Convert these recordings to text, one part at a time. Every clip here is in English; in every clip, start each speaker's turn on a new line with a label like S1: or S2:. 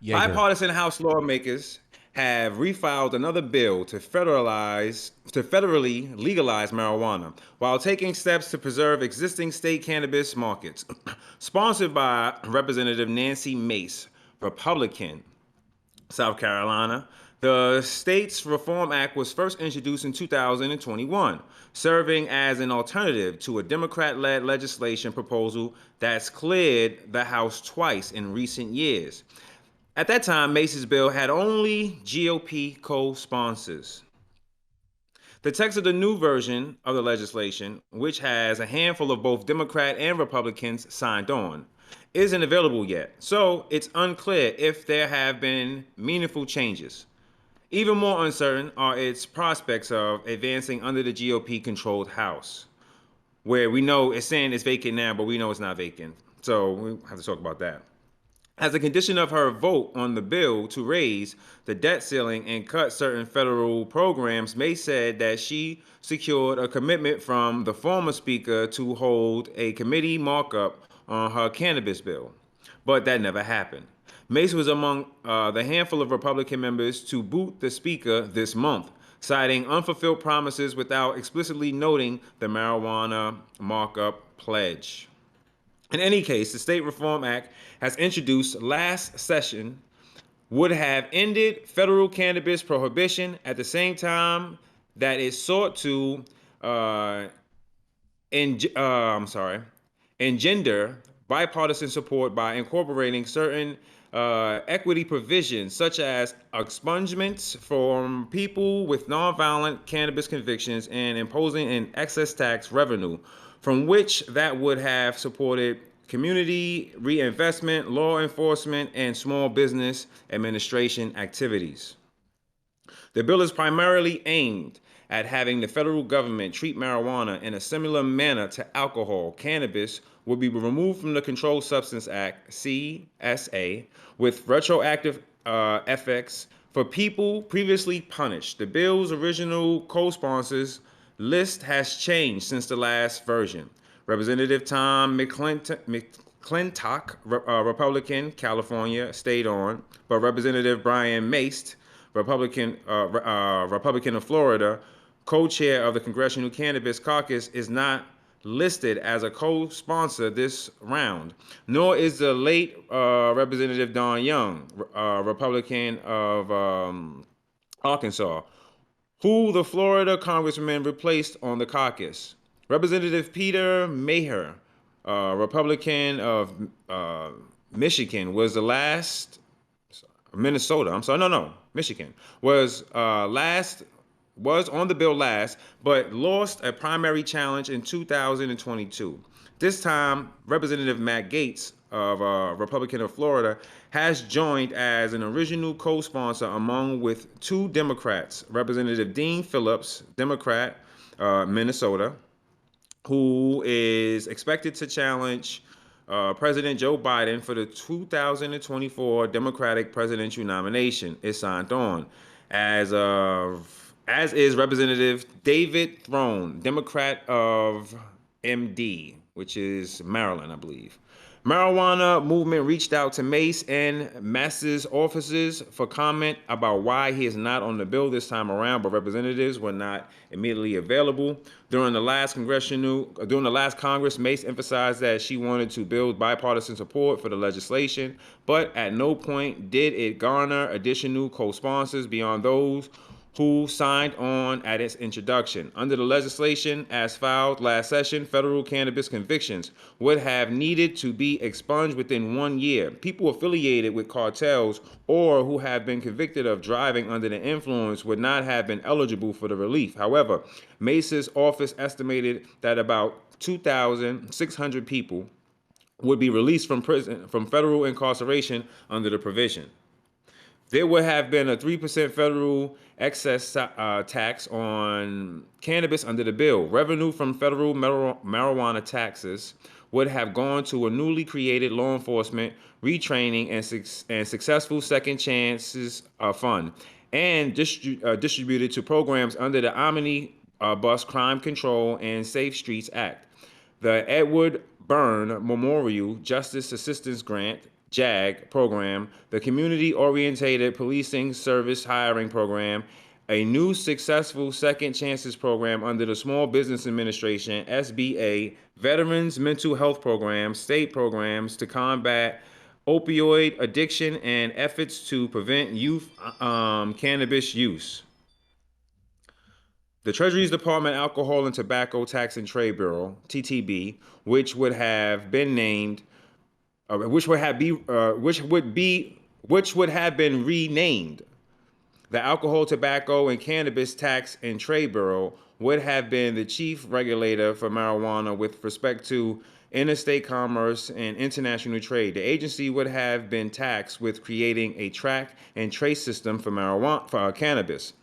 S1: Jaeger.
S2: Bipartisan House lawmakers have refiled another bill to federally legalize marijuana while taking steps to preserve existing state cannabis markets. Sponsored by Representative Nancy Mace, Republican, South Carolina. The States Reform Act was first introduced in 2021, serving as an alternative to a Democrat led legislation proposal that's cleared the House twice in recent years. At that time, Mace's bill had only GOP co sponsors. The text of the new version of the legislation, which has a handful of both Democrat and Republicans signed on, isn't available yet, so it's unclear if there have been meaningful changes. Even more uncertain are its prospects of advancing under the GOP controlled House, where we know it's saying it's vacant now, but we know it's not vacant. So we have to talk about that. As a condition of her vote on the bill to raise the debt ceiling and cut certain federal programs, May said that she secured a commitment from the former speaker to hold a committee markup on her cannabis bill. But that never happened. Mace was among the handful of Republican members to boot the speaker this month, citing unfulfilled promises without explicitly noting the marijuana markup pledge. In any case, the State Reform Act has introduced last session would have ended federal cannabis prohibition at the same time that it sought to uh, I'm sorry, engender bipartisan support by incorporating certain equity provisions, such as expungements from people with nonviolent cannabis convictions and imposing an excess tax revenue, from which that would have supported community reinvestment, law enforcement, and small business administration activities. The bill is primarily aimed at having the federal government treat marijuana in a similar manner to alcohol. Cannabis would be removed from the Controlled Substance Act, CSA, with retroactive effects for people previously punished. The bill's original co sponsors list has changed since the last version. Representative Tom McClintock, Republican, California, stayed on, but Representative Brian Mace, Republican of Florida, co-chair of the Congressional Cannabis Caucus, is not listed as a co-sponsor this round. Nor is the late Representative Don Young, Republican of Arkansas, who the Florida congressman replaced on the caucus. Representative Peter Maher, Republican of Michigan, was the last Minnesota. I'm sorry, no, Michigan was on the bill last, but lost a primary challenge in 2022. This time, Representative Matt Gaetz of Republican of Florida has joined as an original co-sponsor among with two Democrats, Representative Dean Phillips, Democrat, Minnesota, who is expected to challenge President Joe Biden for the 2024 Democratic presidential nomination, is signed on, as is Representative David Throne, Democrat of MD, which is Maryland, I believe. Marijuana movement reached out to Mace and Mass's offices for comment about why he is not on the bill this time around, but representatives were not immediately available. During the last Congress, Mace emphasized that she wanted to build bipartisan support for the legislation, but at no point did it garner additional co-sponsors beyond those who signed on at its introduction. Under the legislation as filed last session, federal cannabis convictions would have needed to be expunged within 1 year. People affiliated with cartels or who have been convicted of driving under the influence would not have been eligible for the relief. However, Mace's office estimated that about 2,600 people would be released from prison from federal incarceration under the provision. There would have been a 3% federal excess tax on cannabis under the bill. Revenue from federal marijuana taxes would have gone to a newly created law enforcement retraining and successful second chances fund, and distributed to programs under the Omnibus Crime Control and Safe Streets Act. The Edward Byrne Memorial Justice Assistance Grant JAG program, the Community Orientated Policing Service Hiring Program, a new successful Second Chances program under the Small Business Administration, SBA, Veterans Mental Health Program, state programs to combat opioid addiction, and efforts to prevent youth cannabis use. The Treasury's Department Alcohol and Tobacco Tax and Trade Bureau, TTB, which would have been named which would have been renamed the Alcohol, Tobacco, and Cannabis Tax and Trade Bureau, would have been the chief regulator for marijuana with respect to interstate commerce and international trade. The agency would have been tasked with creating a track and trace system for marijuana for cannabis,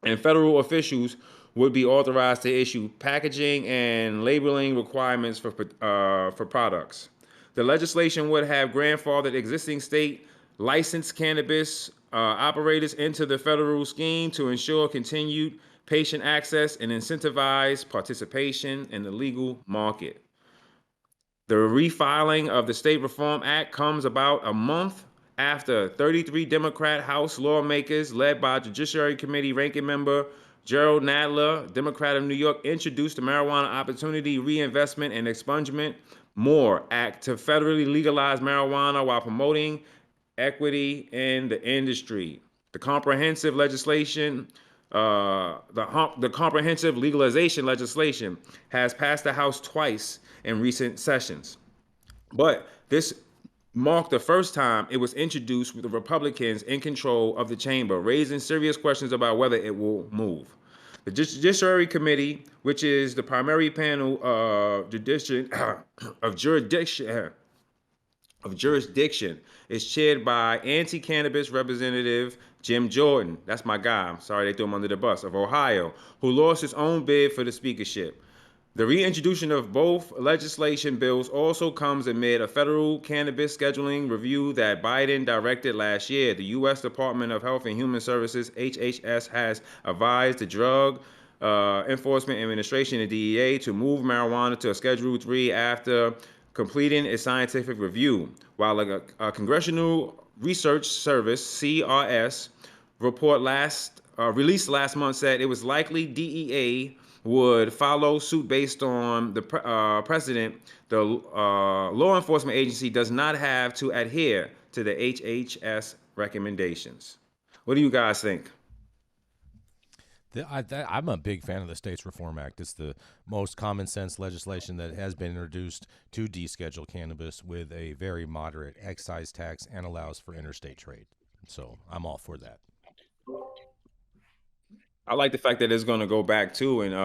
S2: and federal officials would be authorized to issue packaging and labeling requirements for products. The legislation would have grandfathered existing state licensed cannabis operators into the federal scheme to ensure continued patient access and incentivize participation in the legal market. The refiling of the State Reform Act comes about a month after 33 Democrat House lawmakers, led by Judiciary Committee Ranking Member Gerald Nadler, Democrat of New York, introduced the Marijuana Opportunity Reinvestment and Expungement More Act to federally legalize marijuana while promoting equity in the industry. The comprehensive legislation, the comprehensive legalization legislation has passed the House twice in recent sessions. But this marked the first time it was introduced with the Republicans in control of the chamber, raising serious questions about whether it will move. The Judiciary Committee, which is the primary panel of jurisdiction, is chaired by anti-cannabis Representative Jim Jordan. That's my guy. I'm sorry they threw him under the bus, of Ohio, who lost his own bid for the speakership. The reintroduction of both legislation bills also comes amid a federal cannabis scheduling review that Biden directed last year. The U.S. Department of Health and Human Services, HHS, has advised the Drug Enforcement Administration, the DEA, to move marijuana to a Schedule 3 after completing its scientific review. While a Congressional Research Service, CRS, report released last month said it was likely DEA would follow suit based on the precedent. The law enforcement agency does not have to adhere to the HHS recommendations. What do you guys think?
S1: I'm a big fan of the States Reform Act. It's the most common sense legislation that has been introduced to deschedule cannabis with a very moderate excise tax and allows for interstate trade. So I'm all for that.
S2: I like the fact that it's going to go back to and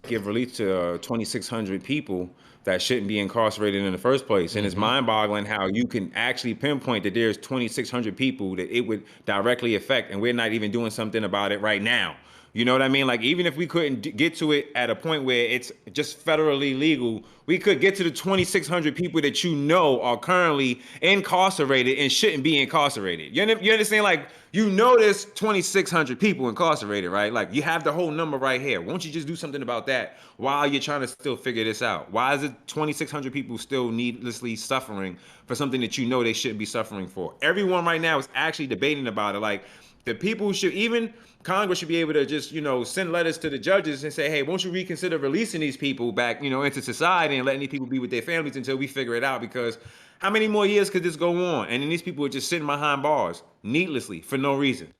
S2: give relief to 2,600 people that shouldn't be incarcerated in the first place. And it's mind-boggling how you can actually pinpoint that there's 2,600 people that it would directly affect, and we're not even doing something about it right now. You know what I mean? Like, even if we couldn't get to it at a point where it's just federally legal, we could get to the 2,600 people that you know are currently incarcerated and shouldn't be incarcerated. You understand? Like, you know there's 2,600 people incarcerated, right? Like, you have the whole number right here. Won't you just do something about that while you're trying to still figure this out? Why is it 2,600 people still needlessly suffering for something that you know they shouldn't be suffering for? Everyone right now is actually debating about it. Like, the people should, even Congress should be able to just, send letters to the judges and say, hey, won't you reconsider releasing these people back, into society and letting these people be with their families until we figure it out? Because how many more years could this go on? And then these people are just sitting behind bars needlessly for no reason.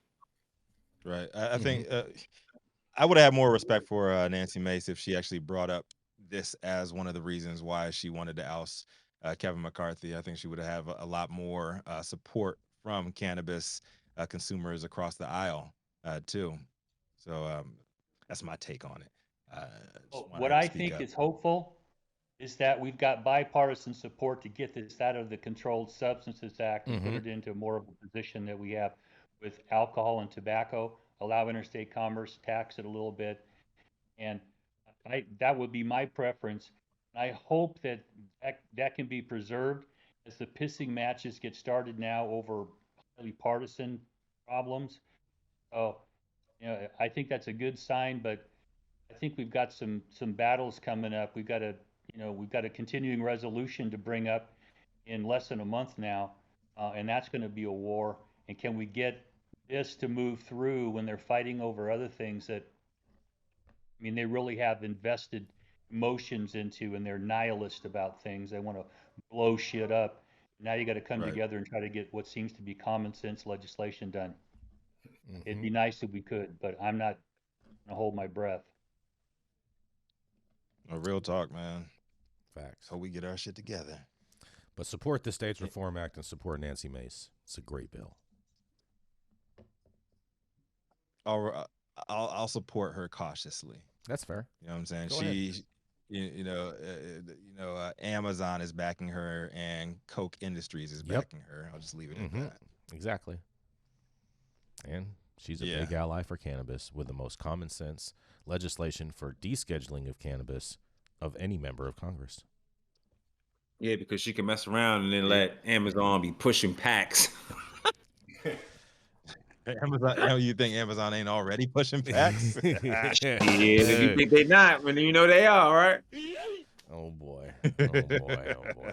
S3: Right. I
S1: hmm
S3: think I would have more respect for Nancy Mace if she actually brought up this as one of the reasons why she wanted to oust Kevin McCarthy. I think she would have a lot more support from cannabis consumers across the aisle too. So that's my take on it. I just
S4: Well,
S3: want
S4: what
S3: her to
S4: I
S3: speak
S4: think
S3: up.
S4: is hopeful is that we've got bipartisan support to get this out of the Controlled Substances Act and put
S1: hmm
S4: it into more of a position that we have with alcohol and tobacco, allow interstate commerce, tax it a little bit. And that would be my preference. I hope that can be preserved as the pissing matches get started now over highly partisan problems. So, I think that's a good sign, but I think we've got some battles coming up. We've got a continuing resolution to bring up in less than a month now, and that's going to be a war. And can we get this to move through when they're fighting over other things that, I mean, they really have invested emotions into, and they're nihilist about things. They want to blow shit up. Now you got to come
S3: Right.
S4: together and try to get what seems to be common sense legislation done. It'd be
S1: Mhm.
S4: nice if we could, but I'm not going to hold my breath.
S3: A real talk, man.
S1: Facts.
S3: So we get our shit together.
S1: But support the States Reform Act and support Nancy Mace. It's a great bill.
S3: I'll support her cautiously.
S1: That's fair.
S3: You know what I'm saying?
S1: Go ahead.
S3: Amazon is backing her and Coke Industries is
S1: Yep.
S3: backing her. I'll just leave it at
S1: Mhm.
S3: that.
S1: Exactly. And she's a
S3: Yeah.
S1: big ally for cannabis with the most common sense legislation for descheduling of cannabis of any member of Congress.
S2: Yeah, because she can mess around and then let Amazon be pushing packs.
S3: Amazon, you think Amazon ain't already pushing packs?
S2: Yeah, if you think they're not, when you know they are, right?
S1: Oh boy. Oh boy. Oh boy.